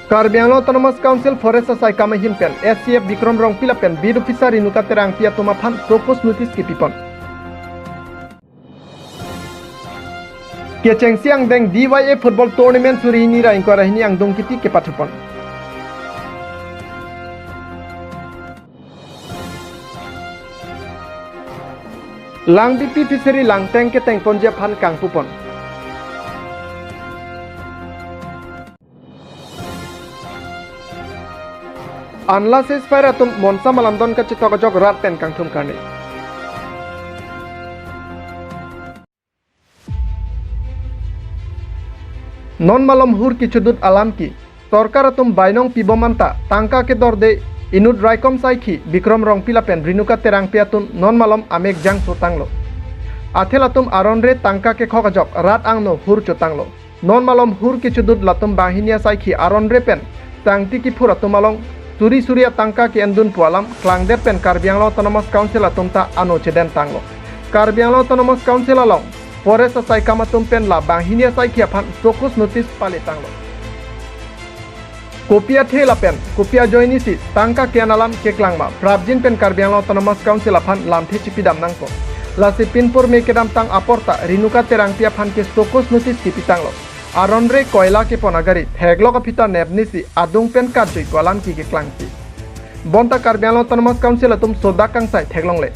Karbi Anglong Autonomous Council Forest Saikama Himpen SCF Bikram Rong Pilapen Bid Officer Rinuka Terang Pia Tomaphan propose notice kipipon. Kecheng siang deng DYA football tournament suri ini ra ingkara ini ang dong kiti ke patupon. Lang BP fishery lang teng ke teng ponjia phan kang pupon. Unless is fire atum monsa malamdon ka chitok jog rat pen kang thum karni. Non malam hur ki chudut alam ki sorkar atum bainong pibomanta tangka ke dorde inud raikom saiki Bikram Rong Pilapen Rinuka Terang Piatun non malam amek jang sotanglo athel atum aronre tangka ke khokajok rat angno hur chotanglo non malam hur ki chudut latum bahinia saiki aronre pen tangti ki phur atum malong Suri Surya tangka ki endun pualam klangder pen Karbi Anglong Autonomous Council atum ta ano cheden tanglo Karbi Anglong Autonomous Council along Forest Saikama pen la banghinia saiki aphan focus notice pale tanglo Kopia thela pen kopia joinisi tangka kianalam keklangma prabjin pen Karbi Anglong Autonomous Council aphan lamthe chipidam nangko lasi pinpur me kedam tang aporta Rinuka Terang Pia phan ke focus notice tipitanglo Aronre koila ke ponagari theglo ka pita nebnisi adung pen kadui kolam ki klangti bonta Karbi Anglong Autonomous Council atum soda kang sai theglongle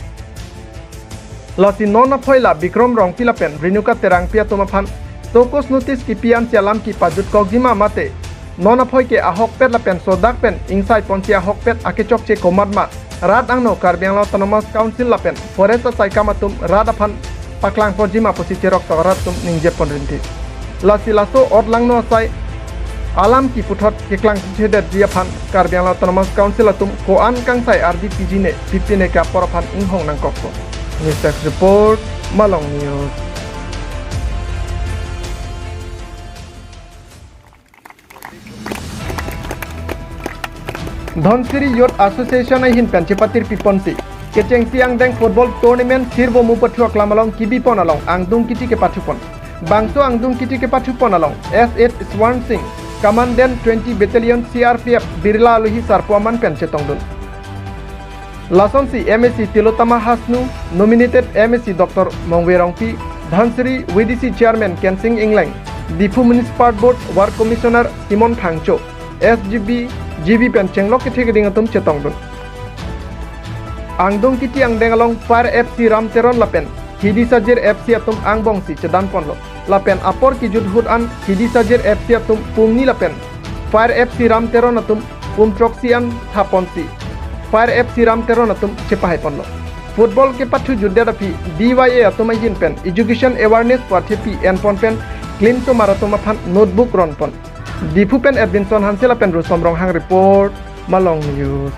lasi nona phoila Bikram Rong Pilapen Rinuka Terang Pia tomaphan focus notice ki pian chalam ki pajut kogjima mate nona phoi ke ahok pet la pen sodak pen inside ponchi ahok pet akechok che komadma rat angno Karbi Anglong Autonomous Council la pen forest saikama tum rat aphan paklang pojima posi cherok torat tum ningje ponrinti lasi laso orlangno sai alam ki puthot keklang chedet dia phan Karbi Anglong Autonomous Council atum koan kang sai RDPG ne 15 ka poraphan inghong nang kokko news report Malong News Dhonsiri Youth Association ai hin penchipatir piponsi kecheng siang deng football tournament sirbo mu pathua klamalong kibipon along angdung kiti ke pathupon Bangso angdung kiti ke pathupon along S8 Swan Singh Commandant 20 Battalion CRPF Birla Aluhi Sarpuaman Penchetongdun Lasonsi MSc Tilotama Hasnu nominated MSc Dr. Mongwerongpi Dhansiri WDC Chairman Ken Singh Inglang Difu Municipal Board War Commissioner Simon Thangcho SGB GB Penchenglok ke thegdingatum chetongdun Angdung kiti angdeng along Fire FC Ramteron Lapen Hidi Sajir FC atum angbongsi cedan ponlo lapen apor ki judhud an Hidi Sajir FC atum pumni lapen Fire FC Ramteron atum pumtroksian thaponsi Fire FC Ramteron atum chepahay ponlo football ke pathu judde rapi DYA atum hin pen education awareness pathepi en pon pen clean to maratum aphan notebook ron pon Difu pen Edwinson Hansela pen Rusomrong hang report Malong News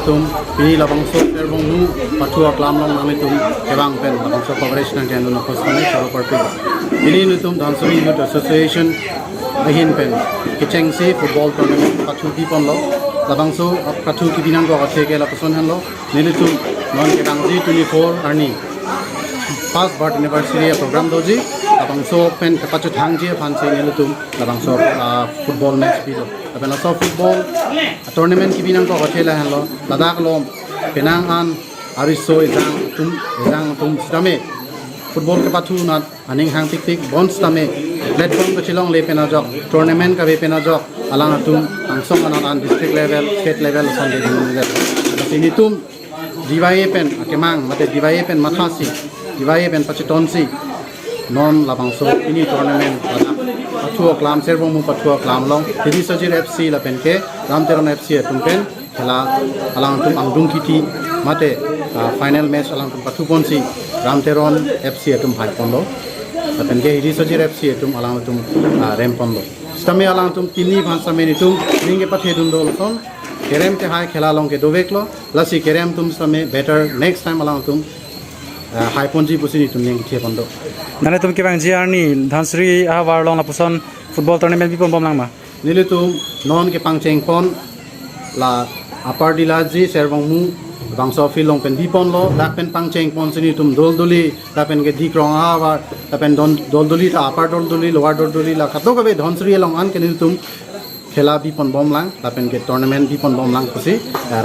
Tum pini labang so terbong nu patua klam long nami tum kebang pen labang so coverage nang kenu na postani charo parti ini nu tum Dhansiri Youth Association ahin pen kecheng si football tournament patu ki pon lo labang so patu ki binang ko athe ke la pason han lo nili tum non kebang ji 24 arni first birth anniversary program doji labang so pen pachu thang ji phan se nili tum labang so football match bi lo Apela so football tournament ki binang ko hothela hanlo ladak lom penang an ariso izang tum stame football ke pathu na aning hang tik tik bon stame platform ko chilong le pena jok tournament ka be pena jok alang atum angsong an district level state level sonde ini tum DYA pen akemang mate DYA pen mathasi DYA pen pachitonsi non labang so ini tournament pathua klam serbong mu pathua klam long Hidi Sajir FC la pen ke Ramteron FC tum pen khela alang tum angdung kiti mate final match alang tum pathu ponsi Ramteron FC tum bhai pondo la pen ke Hidi Sajir FC tum alang tum rem pondo stame alang tum tini bhansa meni tum ringe pathe dun dol son kerem te hai khela long ke doveklo lasi kerem tum stame better next time alang tum Hai ponji pusini tumning thie pondo nane tum ke bang jiarni Dhansiri a war long la puson football tournament bipon bom langma nili tum non ke pangcheng pon la apar dilaji servong mu bangso filong pen bipon lo dak pen pangcheng pon sini tum doldoli la pen ke dikrong a war la pen doldoli ta apar doldoli lower doldoli la khato ka be Dhansiri long an ke nili tum খেলা বিপন বমলাং লাপেন কে tournament Bipon বমলাং পুসি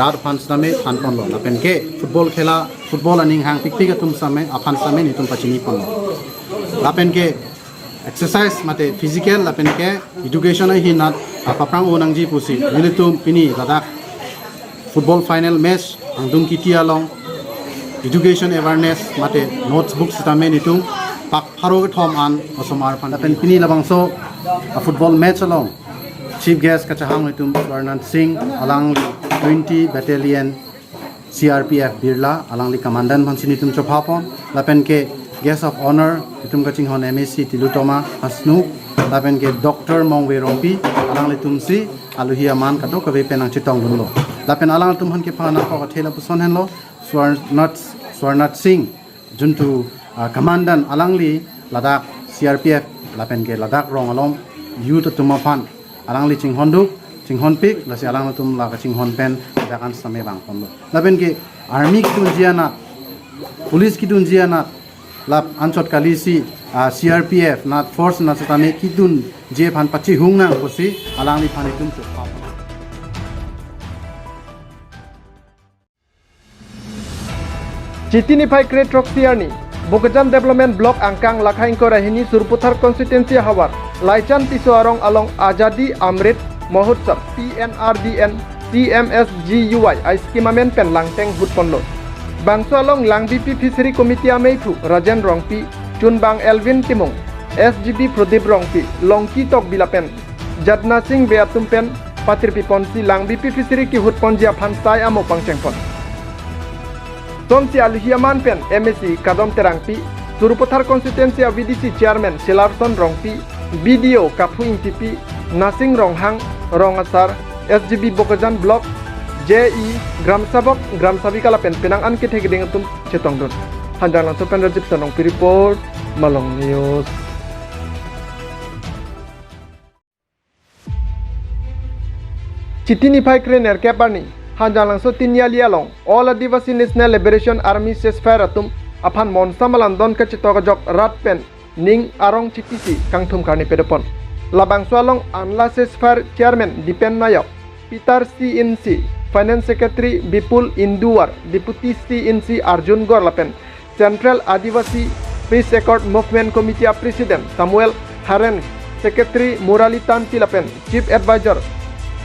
রাত funds নামে ফান পন লাপেन के football अनिंग Hong pick तुम सामे अफान सामे नितुम पचिनी पन लापेन के exercise माते physical लापेन के education ही नात पाप्रांग ओनांगजी pussy नितुम पिनी Ladakh football final match अंगदुम किटिया लं एजुकेशन अवेयरनेस माते नोट्स बुक्स तामे नितुम पाक फारो थम आन असमार फान लापेन पिनी लबांगसो फुटबॉल मैच लं चीफ गेस्ट कचाहांग नितुम वर्णन Singh along 20 battalion CRPF Birla alangli commandant mansini tum chopapon lapen ke guest of honor tum kaching hon MSc Tilutoma Hasnu lapen ke Dr. Mongwe Rompi alangli tumsi aluhia man kato kabe penang chitong dunlo lapen alang tum hon ke phana ko thela puson henlo Swarnat Singh juntu commandant alangli Ladakh CRPF lapen ke Ladakh rong alom youth tumafan alangli chinghonduk Chinghon pik lasi alang tum la ka chinghon pen dakan same bang pamlo laben ke army ki tunjiana police ki tunjiana lap anchot kalisi CRPF not force na satame ki tun je phan pachi hungna bosi alang ni phani tum chop Chitinify Great Rock Siarni Bukajam Development Block Angkang Lakhain Korahini Surputhar Constituency Hawar Laichan Tisoarong along Ajadi Amrit Mahotsav PNRDN CMSGUI Aiskimamen Pen Langteng Hutponlo Bangso along Lang BP Fishery Committee Ameifu Rajan Rongpi Chunbang Elvin Timong SGB Prodip Rongpi Longki Tok Bilapen Jadna Singh Beatumpen Patirpi Ponsi Lang BP Fishery Ki Hutponjia Phansai Amo Pangchengpon Somsi Aluhiaman Pen MSc Kadom Terangpi Suruputhar Constituency VDC Chairman Silarson Rongpi BDO Kapu Intipi Nasing Ronghang Rongasar SGB Bokajam Block JE Gram Sabok Gram Sabikala Pen Penang An Ki Thegi Dingatum Chetongdon Hanjang Lang Sopen Rajib Sanong Pi Report Malong News Chitinify Crane Erkeparni Hanjang Lang So Tinyali Along All Adivasi National Liberation Army Sesferatum Aphan Monsamalandon Kachitogajok Ratpen Ning Arong Chitisi Kangthum Karni Pedopon Labang Swalong Anla Sesfar Chairman Dipen Nayok Peter CNC Finance Secretary Bipul Induar Deputy CNC Arjun Gorlapen Central Adivasi Peace Accord Movement Committee President Samuel Haren Secretary Muralitan Tilapen Chief Advisor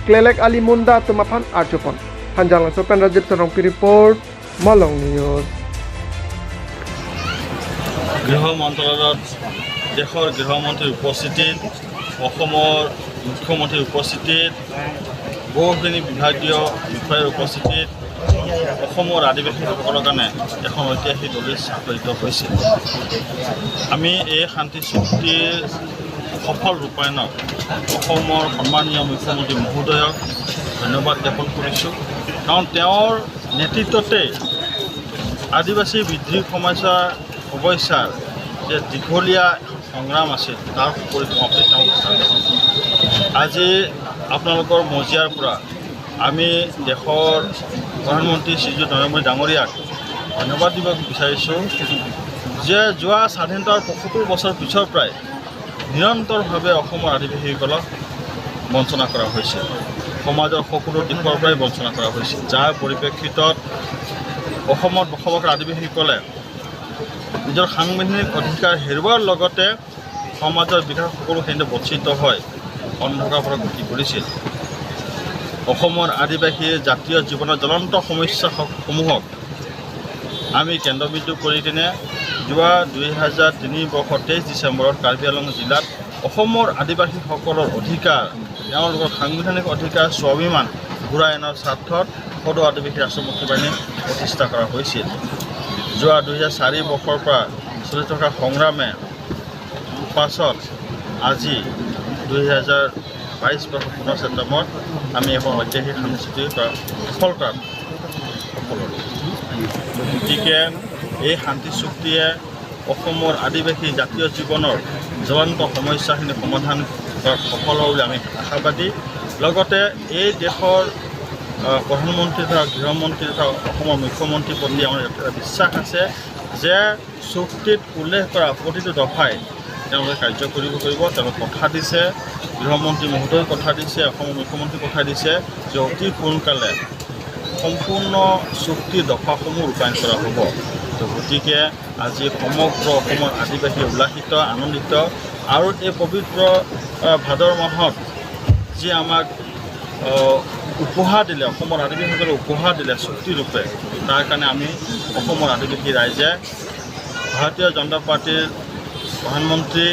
Klelek Ali Munda Tumaphan Archupon Hanjang Lang Sopen Rajib Sanong Pi Report Malong News গৃহ মন্ত্ৰালয়ত দেশৰ গৃহমন্ত্ৰীৰ উপস্থিতিত অসমৰ মুখ্যমন্ত্ৰীৰ উপস্থিতিত বহুখিনি বিভাগীয় বিষয়াৰ উপস্থিতিত অসমৰ আদিবাসীসকলৰ কাৰণে এখন ঐতিহাসিক দলিল স্বাক্ষৰিত হৈছিল আমি এই শান্তি চুক্তিৰ সফল ৰূপায়ণত অসমৰ সন্মানীয় মুখ্যমন্ত্ৰী মহোদয়ক ধন্যবাদ জ্ঞাপন কৰিছোঁ কাৰণ তেওঁৰ নেতৃত্বতে আদিবাসী বৃদ্ধি সমস্যাৰ যে দীঘলীয়া সংগ্ৰাম আছিল তাৰ পৰিসমাপ্তি তেওঁ আজি আপোনালোকৰ মজিয়াৰ পৰা আমি দেশৰ প্ৰধানমন্ত্ৰী শ্ৰীযুত নৰেন্দ্ৰ মোদী ডাঙৰীয়াক ধন্যবাদ দিব বিচাৰিছোঁ যে যোৱা স্বাধীনতাৰ ৭৫ বছৰ পিছৰ পৰাই নিৰন্তৰভাৱে অসমৰ আদিবাসীসকলক বঞ্চনা কৰা হৈছে সমাজৰ সকলো দিশৰ পৰাই বঞ্চনা কৰা হৈছে যাৰ পৰিপ্ৰেক্ষিতত অসমত বসবাস কৰা আদিবাসীসকলে নিজৰ সাংবিধানিক অধিকাৰ হেৰুৱাৰ লগতে সমাজৰ বিকাশ সকলোখিনি বঞ্চিত হয় অন্ধকাৰ পৰা গতি কৰিছিল অসমৰ আদিবাসীৰ জাতীয় জীৱনৰ জ্বলন্ত সমস্যাসমূহক আমি কেন্দ্ৰবিন্দু কৰি কিনে যোৱা 2003 বৰ্ষৰ 23 ডিচেম্বৰত কাৰ্বি আংলং জিলাত অসমৰ আদিবাসীসকলৰ অধিকাৰ তেওঁলোকৰ সাংবিধানিক অধিকাৰ স্বাভিমান ঘূৰাই অনাৰ স্বাৰ্থত সদৌ আদিবাসী ৰাষ্ট্ৰীয় মুক্তি বাহিনী প্ৰতিষ্ঠা কৰা হৈছিল যোৱা 2004 বৰ্ষৰ পৰা চলি থকা সংগ্ৰামে পাছত আজি 2022 বৰ্ষৰ 15 ছেপ্টেম্বৰত আমি এখন ঐতিহাসিক শান্তি চুক্তি সফল কৰাত সফল হ'লোঁ গতিকে এই শান্তি চুক্তিয়ে অসমৰ আদিবাসী জাতীয় জীৱনৰ জ্বলন্ত সমস্যাখিনি সমাধান কৰাত সফল হ'ব বুলি আমি আশাবাদী লগতে এই দেশৰ প্ৰধানমন্ত্ৰী তথা গৃহমন্ত্ৰী তথা অসমৰ মুখ্যমন্ত্ৰীৰ প্ৰতি আমাৰ এটা বিশ্বাস আছে যে চুক্তিত উল্লেখ কৰা প্ৰতিটো দফাই তেওঁলোকে কাৰ্য কৰিব তেওঁলোকে কথা দিছে গৃহমন্ত্ৰী মহোদয়ে কথা দিছে অসমৰ মুখ্যমন্ত্ৰী কথা দিছে যে অতি সোনকালে সম্পূৰ্ণ চুক্তি দফাসমূহ ৰূপায়ণ কৰা হ'ব তো গতিকে আজি সমগ্ৰ অসমৰ আদিবাসী উল্লাসিত আনন্দিত আৰু এই পবিত্ৰ ভাদৰ মাহত যি আমাক উপহাৰ দিলে অসমৰ আদিবাসীসকলে উপহাৰ দিলে চুক্তিৰূপে তাৰ কাৰণে আমি অসমৰ আদিবাসী ৰাইজে ভাৰতীয় জনতা পাৰ্টীৰ প্ৰধানমন্ত্ৰী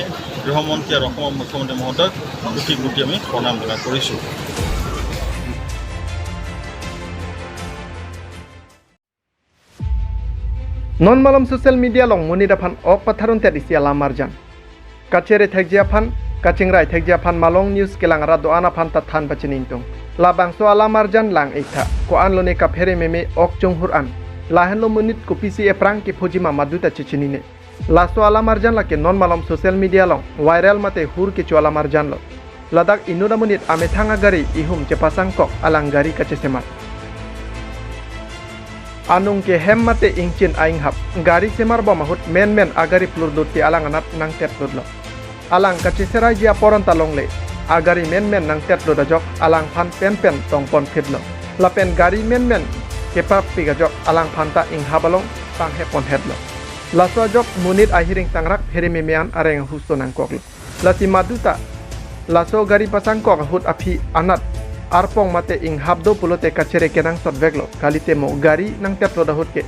গৃহমন্ত্ৰী আৰু অসমৰ মুখ্যমন্ত্ৰী মহোদয়ক কোটি কোটি আমি প্ৰণাম জ্ঞাপন কৰিছোঁ non malam sosial media long muni daphan ok patharun te isia lamarjan kachere thekjia phan kachingrai thekjia phan malong news kelang rado ana phan ta than bachining tung labang so alamarjan lang ekha ko anlone ka phere meme ok chunghur an lahan lo munit ko pc eprang ke phojima maduta chichini ne lasto alamarjan la ke non malam sosial media long viral mate hur ke chola marjan lo ladak inuda munit ame thanga gari ihum che pasang kok alang gari kache semat anung ke hemmate ingchin aing hap gari semar ba mahut men agari plur dutti alang anat nang tet ludlo alang kachi serai jia poron talongle agari men nang tet luda jok alang phan pen tong pon phidlo lapen gari men ke pap piga jok alang phanta ing habalong tang he pon hedlo laswa jok munit ahiring tangrak pheri memean areng husto nang koklo lati maduta laso gari pasang kok hut api anat arpong mate ing habdo pulote kachere kenang sotveglo kalite mo gari nang tetlo dahut ke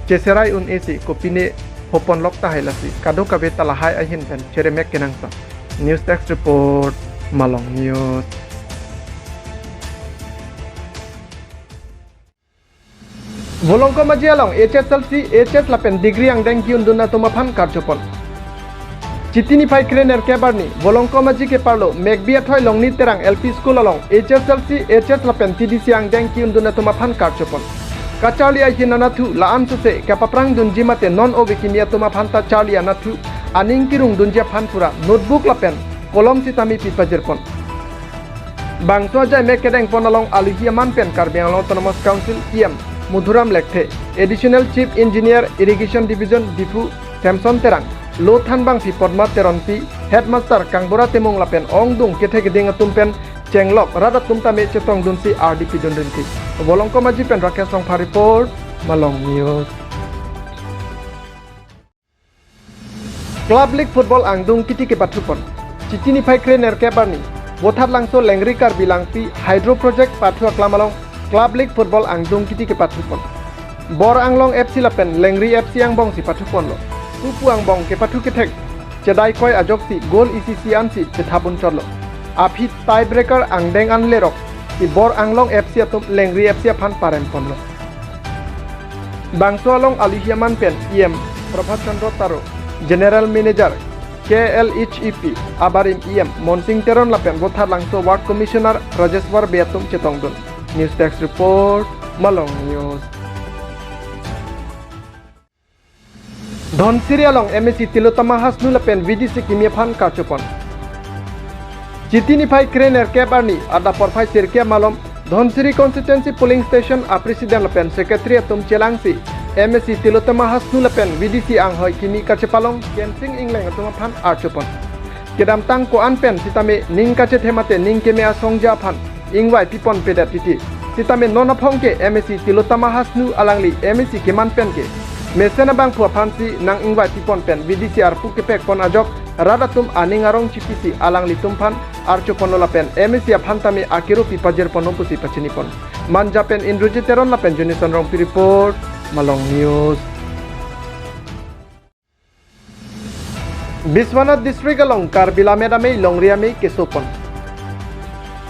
ceserai un esi kopine hopon lokta hailasi kado kabe talahai ahin pen chere mek kenang sa news text report malong news volongko majialong HS lapen degree ang deng kiun dunna tumaphan karjopon Citini Pai Krener Kebarni, Volongko Maji ke Parlo, Megbia Toy Long Ni Terang LP School along, HS Lapen TDC Ang Dengki Unduna Tumaphan Karchopon. Kachali ay hinanatu, laan suse, kapaprang dunjimate non obikimia tumaphanta Charlie anatu, aning kirung dunjia phanpura, notebook lapen, kolom sitami pipajirpon. Bangso jay mekedeng ponalong aluhiaman pen Karbiang Autonomous Council, IM, Mudhuram Lekte, Additional Chief Engineer Irrigation Division, Difu, Samson Terang. Lo than bang pi podma teronpi headmaster kangbora temong lapen ong dung kethe geding tumpen chenglok rada tumta me chetong dunsi RDP dundunti volongko maji pen rakesh long report malong news Club League Football angdung kiti ke patrupon Citini Pai Krener Kebarni Bothat langso lengri kar bilangpi Hydro Project Pathu aklamalong Club League Football angdung kiti ke patrupon Bor anglong FC lapen lengri FC ang bong si patrupon lo Tupuang bong ke patu ketek cedai koi ajoksi gol isi siansi cethabun chorlo api tiebreaker angdeng anlerok ti bor anglong FC atum lengri FC phan paren ponlo bangso along alihiaman pen IM Prabhat Chandra Taro General Manager KLHEP abarim IM Monsing Teron lapen bothar langso Ward Commissioner Rajeshwar Beatum chetongdun News Text Report Malong News Dhonsiri along MSc Tilotama Hasnu lapen VDC Kimia Phan Karchopon Citini Pai Krener Kebarni ada porfai sirkia malom Dhonsiri Constituency Polling Station Presiden lapen Secretary Atum Chelangsi MSc Tilotama Hasnu lapen VDC ang hoi kimi kachepalong Kensing Ingleng Atum Phan Archopon Kedam tang ko anpen sitame ning kache themate ning keme asongja phan ingwai pipon pedatiti sitame nona phongke MSc Tilotama Hasnu alangli MSc keman pen ke Mesena bang phua phansi nang ingwai tipon pen VDC arpu kepek pon ajok radatum aning arong CPC alang litum phan archo ponola pen MSC phantami akiro pipajer pono pusi pachini pon manja pen Indroji Teron lapen Junison Rong report Malong News Biswanath District along Karbila Medame Longriame Kesopon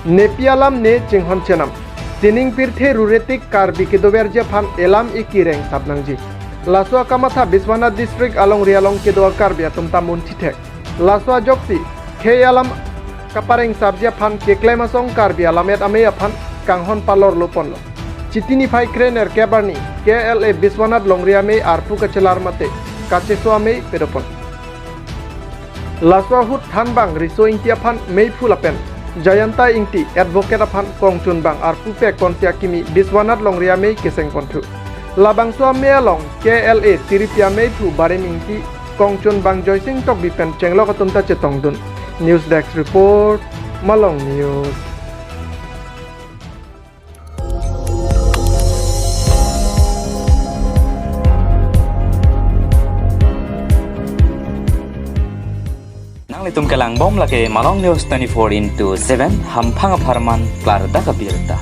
Nepialam ne Chinghon Chenam Sining Pirthe Ruretik Karbi Kedoverja phan elam ikireng sapnangji Laswa Kamatha Biswanath District along Rialong Kedoa Karbia tumta muntitek Laswa Joksi Keyalam Kapareng Sabja phan Keklemasong Karbia lamet ameya phan Kanghon Palor Loponlo Citini Pai Krener Kebarni KLA Biswanath Longriame Arpu Kachelar Mate Kachesoame Pedopon Laswa Hut Thanbang Riso Ingtia phan Meifulapen Jayanta Ingti Advocate phan Kongchun Bang Arpu Pek Konsia Kimi Biswanath Longriame Keseng Pontu Labang Suame along KLA Tiripia Meitu Baremingti Kongchun Bang Joysing Tok Bipen Chenglo Katumta Chetongdun. News Desk Report, Malong News. Nang litum kelang bom lake Malong News 24/7 hampang aparman klar da kabirta.